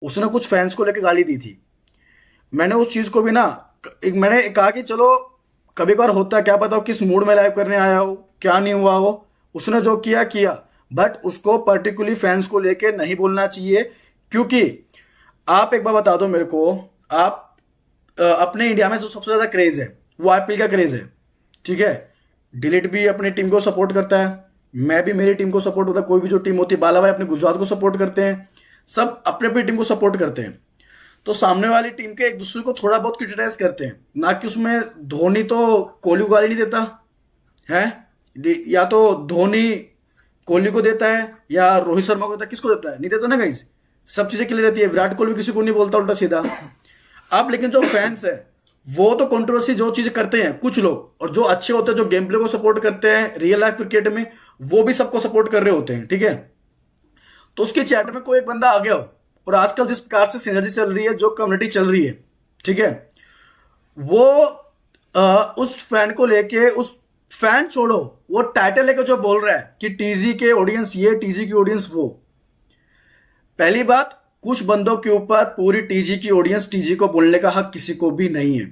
उसने कुछ फैंस को लेकर गाली दी थी। मैंने उस चीज को भी ना, मैंने कहा कि चलो कभी कभार होता है, क्या पता हो किस मूड में लाइव करने आया हो, क्या नहीं हुआ हो, उसने जो किया किया, बट उसको पर्टिकुलरली फैंस को लेके नहीं बोलना चाहिए। क्योंकि आप एक बार बता दो मेरे को, आप अपने इंडिया में जो सबसे ज्यादा क्रेज है वो आईपीएल का क्रेज है, ठीक है। डिलीट भी अपनी टीम को सपोर्ट करता है, मैं भी मेरी टीम को सपोर्ट होता है, कोई भी जो टीम होती है, बाला भाई अपने गुजरात को सपोर्ट करते हैं, सब अपने अपनी टीम को सपोर्ट करते हैं। तो सामने वाली टीम के एक दूसरे को थोड़ा बहुत क्रिटिसाइज करते हैं, ना कि उसमें धोनी तो कोहली को गाली नहीं देता है, या तो धोनी कोहली को देता है या रोहित शर्मा को देता है, किसको देता है, नहीं देता ना गाइस। सब चीजें क्लियर रहती है, विराट कोहली भी किसी को नहीं बोलता उल्टा सीधा। अब लेकिन जो फैंस है वो तो कंट्रोवर्सी जो चीजें करते हैं कुछ लोग, और जो अच्छे होते हैं, जो गेम प्ले को सपोर्ट करते हैं रियल लाइफ क्रिकेट में, वो भी सबको सपोर्ट कर रहे होते हैं, ठीक है। तो उसके चैट में कोई एक बंदा आ गया हो, और आजकल जिस प्रकार से सिनर्जी चल रही है, जो कम्युनिटी चल रही है, ठीक है, वो उस फैन को लेके, उस फैन छोड़ो, वो टाइटल लेके जो बोल रहा है कि टीजी के ऑडियंस ये, टीजी की ऑडियंस वो। पहली बात, कुछ बंदों के ऊपर पूरी टीजी की ऑडियंस, टीजी को बोलने का हक किसी को भी नहीं है।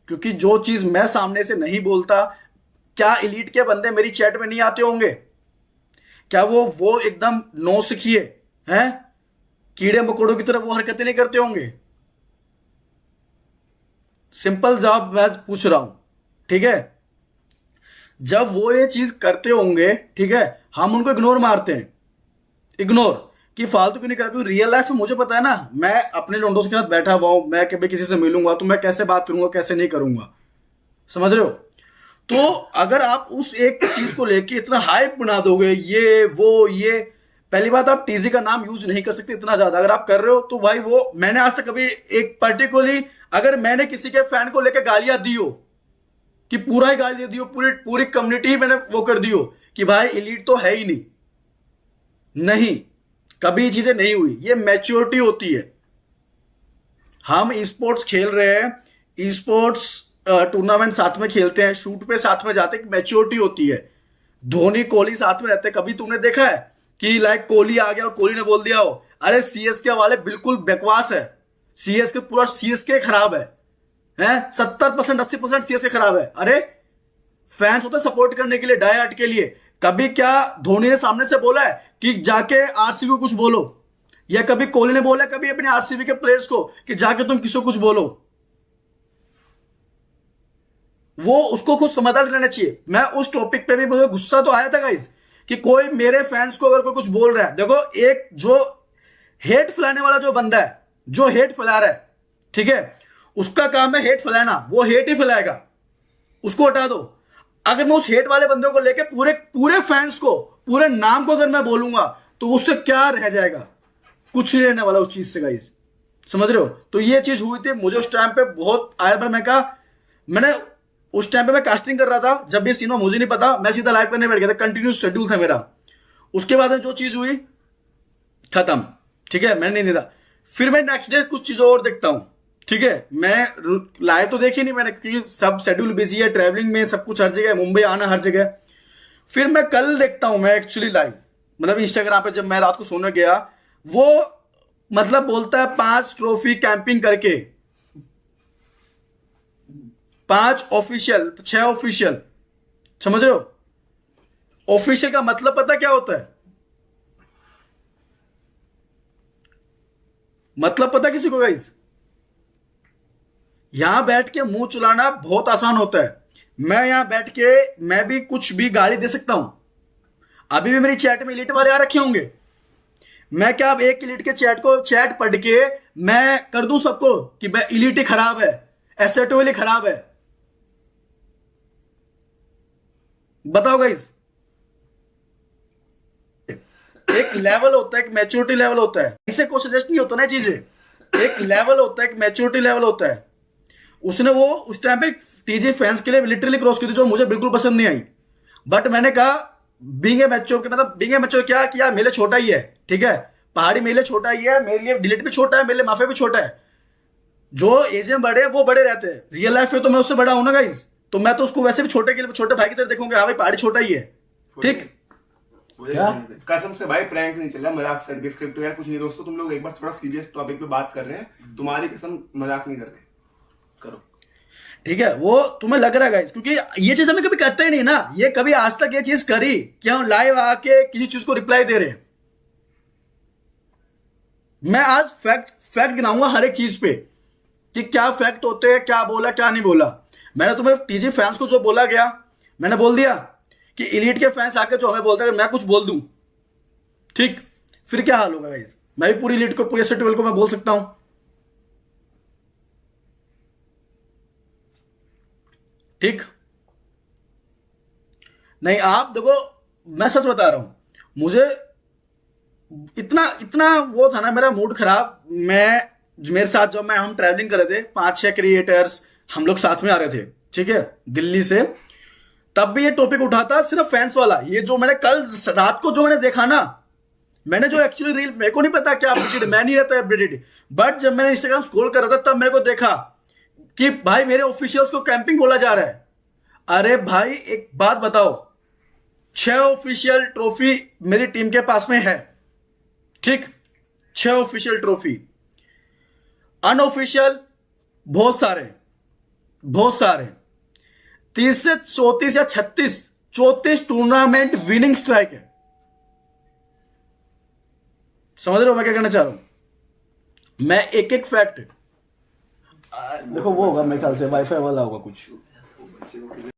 क्योंकि जो चीज मैं सामने से नहीं बोलता, क्या इलीट के बंदे मेरी चैट में नहीं आते होंगे? क्या वो एकदम नौ सिखिए हैं, कीड़े मकोड़ों की तरह वो हरकतें नहीं करते होंगे? सिंपल जवाब मैं पूछ रहा हूं, ठीक है। जब वो ये चीज करते होंगे, ठीक है, हम उनको इग्नोर मारते हैं, इग्नोर कि फालतू क्यों नहीं करा। क्योंकि रियल लाइफ में मुझे पता है ना, मैं अपने लोंडों के साथ बैठा हुआ हूं, मैं कभी किसी से मिलूंगा तो मैं कैसे बात करूंगा, कैसे नहीं करूंगा, समझ रहे हो। तो अगर आप उस एक चीज को लेके इतना हाइप बना दोगे, ये वो ये, पहली बात आप टीजी का नाम यूज नहीं कर सकते इतना ज्यादा। अगर आप कर रहे हो तो भाई, वो मैंने आज तक कभी एक पर्टिकुलरली, अगर मैंने किसी के फैन को लेकर गालियां दी हो कि पूरा ही गाली दे दी हो, पूरी पूरी कम्युनिटी ही मैंने वो कर दी हो कि भाई इलीट तो है ही नहीं, नहीं, कभी चीजें नहीं हुई। ये मैच्योरिटी होती है। हम ई स्पोर्ट्स खेल रहे हैं, ई स्पोर्ट्स टूर्नामेंट साथ में खेलते हैं, शूट पे साथ में जाते हैं, मैच्योरिटी होती है। धोनी कोहली साथ में रहते हैं। कभी तुमने देखा है कि लाइक कोहली आ गया और कोहली ने बोल दिया हो अरे सीएसके वाले बिल्कुल बकवास है, सीएसके पूरा सीएसके खराब है, 70% 80% सीएसके खराब है। अरे फैंस होते सपोर्ट करने के लिए, डाई हार्ट के लिए। कभी क्या धोनी ने सामने से बोला है कि जाके आरसीबी को कुछ बोलो, या कभी कोहली ने बोला कभी अपने आरसीबी के प्लेयर्स को कि जाके तुम किसी को कुछ बोलो? वो उसको खुद समझदार लेना चाहिए। मैं उस टॉपिक पे भी मुझे गुस्सा तो आया था गाइस कि कोई मेरे फैंस को अगर कोई कुछ बोल रहा है, देखो एक जो हेट फैलाने वाला जो बंदा है, जो हेट फैला रहा है, ठीक है, उसका काम है हेट फैलाना, वो हेट ही फैलाएगा, उसको हटा दो। अगर मैं उस हेट वाले बंदे को लेके पूरे पूरे फैंस को, पूरे नाम को अगर मैं बोलूंगा तो उससे क्या रह जाएगा? कुछ नहीं रहने वाला उस चीज से गाइस, समझ रहे हो। तो ये चीज हुई थी, मुझे उस टाइम पे बहुत आया था। मैंने उस टाइम पे मैं कास्टिंग कर रहा था, जब ये सीन हुआ मुझे नहीं पता, मैं सीधा लाइव करने बैठ गया था, कंटिन्यू शेड्यूल था मेरा। उसके बाद में जो चीज हुई खत्म, ठीक है, मैंने नहीं देखा। फिर मैं नेक्स्ट डे कुछ चीजों और देखता हूं, ठीक है। मैं लाइव तो देखी नहीं मैंने, क्योंकि सब शेड्यूल बिजी है, ट्रैवलिंग में सब कुछ हर जगह, मुंबई आना हर जगह। फिर मैं कल देखता हूं मैं एक्चुअली लाइव, मतलब इंस्टाग्राम पे जब मैं रात को सोने गया, वो मतलब बोलता है 5 ट्रॉफी कैंपिंग करके, 5 ऑफिशियल, 6 ऑफिशियल, समझ रहे हो। ऑफिशियल का मतलब पता क्या होता है? मतलब पता किसी को गाइस? यहां बैठ के मुंह चलाना बहुत आसान होता है। मैं यहां बैठ के मैं भी कुछ भी गाली दे सकता हूं। अभी भी मेरी चैट में इलीट वाले आ रखे होंगे। मैं क्या अब एक इलीट के चैट पढ़ के मैं कर दूं सबको कि इलीट ही खराब है, एसेटोल ही खराब है? बताओ गाइस। एक लेवल होता है, एक मैच्योरिटी लेवल होता है, इसे को सजेस्ट नहीं होता ना चीजें। एक लेवल होता है, एक मैच्योरिटी लेवल होता है। उसने वो उस टाइम पे टीजे फैंस के लिए लिटरली क्रॉस की थी, जो मुझे बिल्कुल पसंद नहीं आई। बट मैंने कहा बीइंग ए मैच्योर, मतलब बीइंग ए मैच्योर क्या किया, मेरे छोटा ही है, ठीक है, पहाड़ी मेले छोटा ही है, मेरे लिए डिलीट भी छोटा है, मेरे लिए माफिया भी छोटा है। जो एज में बड़े वो बड़े रहते हैं, रियल लाइफ में तो मैं उससे बड़ा हूं ना गाइज, तो मैं तो उसको वैसे भी छोटे के लिए छोटे भाई की तरह देखूंगा। हाँ भाई पहाड़ी छोटा ही है, ठीक। क्या? कसम से भाई प्रैंक नहीं चल रहा, मजाक सर के स्क्रिप्ट वगैरह कुछ नहीं। दोस्तों तुम लोग एक बार थोड़ा सीरियस टॉपिक पे बात कर रहे हैं, तुम्हारी कसम मजाक नहीं कर रहे। करो ठीक है, वो तुम्हें लग रहा है गाइस, क्योंकि ये चीज हमें कभी करते ही नहीं ना। ये कभी आज तक ये चीज करी कि हम लाइव आके किसी चीज को रिप्लाई दे रहे हैं। मैं आज फैक्ट गिनाऊंगा हर एक चीज पे कि क्या फैक्ट होते हैं, क्या बोला क्या नहीं बोला। मैंने तुम्हें टीजी फैंस को जो बोला गया, मैंने बोल दिया कि एलीट के फैंस आके जो हमें बोलते हैं, मैं कुछ बोल दूं, ठीक, फिर क्या हाल होगा गाइस। मैं भी पूरी एलीट को, पूरे सेटिवल को मैं बोल सकता हूं, ठीक? नहीं, आप देखो, मैं सच बता रहा हूं, मुझे इतना इतना वो था ना, मेरा मूड खराब। मेरे साथ जब हम ट्रैवलिंग कर रहे थे, 5-6 क्रिएटर्स हम लोग साथ में आ रहे थे, ठीक है, दिल्ली से, तब भी ये टॉपिक उठा था सिर्फ फैंस वाला। ये जो मैंने कल रात को जो मैंने देखा ना, मैंने जो एक्चुअली रील, मेरे को नहीं पता क्या अपडेटेड, मैं नहीं रहता अपडेटेड, बट जब मैंने इंस्टाग्राम स्क्रॉल कर रहा था तब मेरे को देखा कि भाई मेरे ऑफिशियल्स को कैंपिंग बोला जा रहा है। अरे भाई एक बात बताओ, 6 ऑफिशियल ट्रॉफी मेरी टीम के पास में है, ठीक, 6 ऑफिशियल ट्रॉफी। अनऑफिशियल बहुत सारे 30 से 34 या 34 टूर्नामेंट विनिंग स्ट्राइक है। समझ रहे हो मैं क्या कहना चाह रहा हूं? मैं एक एक फैक्ट देखो, वो होगा मेरे ख्याल से वाईफाई वाला होगा कुछ।